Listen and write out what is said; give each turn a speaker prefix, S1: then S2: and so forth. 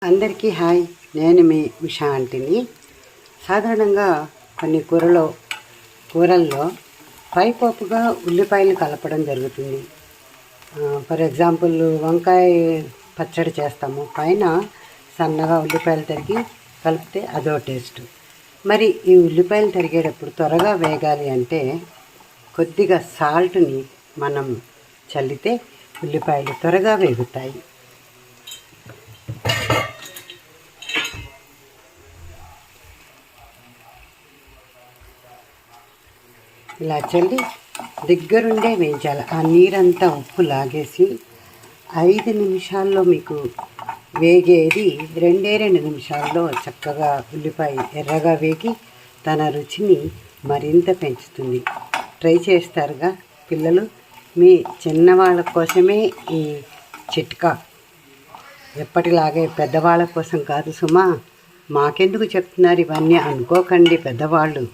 S1: అందరికీ హాయ్. నేను మీ ఉషా ఆంటీని. సాధారణంగా కొన్ని కూరల్లో పైపోపుగా ఉల్లిపాయలు కలపడం జరుగుతుంది. ఫర్ ఎగ్జాంపుల్ వంకాయ పచ్చడి చేస్తాము, పైన సన్నగా ఉల్లిపాయలు తరిగి కలిపితే అదో టేస్ట్. మరి ఈ ఉల్లిపాయలు తరిగేటప్పుడు త్వరగా వేగాలి అంటే కొద్దిగా సాల్ట్ని మనం చల్లితే ఉల్లిపాయలు త్వరగా వేగుతాయి. ఇలా చల్లి దగ్గరుండే వేయించాలి. ఆ నీరంతా ఉప్పు లాగేసి 5 నిమిషాల్లో మీకు వేగేది 2 నిమిషాల్లో చక్కగా ఉల్లిపాయ ఎర్రగా వేగి తన రుచిని మరింత పెంచుతుంది. ట్రై చేస్తారుగా పిల్లలు. మీ చిన్నవాళ్ళ కోసమే ఈ చిట్కా, ఎప్పటిలాగే పెద్దవాళ్ళ కోసం కాదు సుమా. మాకెందుకు చెప్తున్నారు ఇవన్నీ అనుకోకండి పెద్దవాళ్ళు.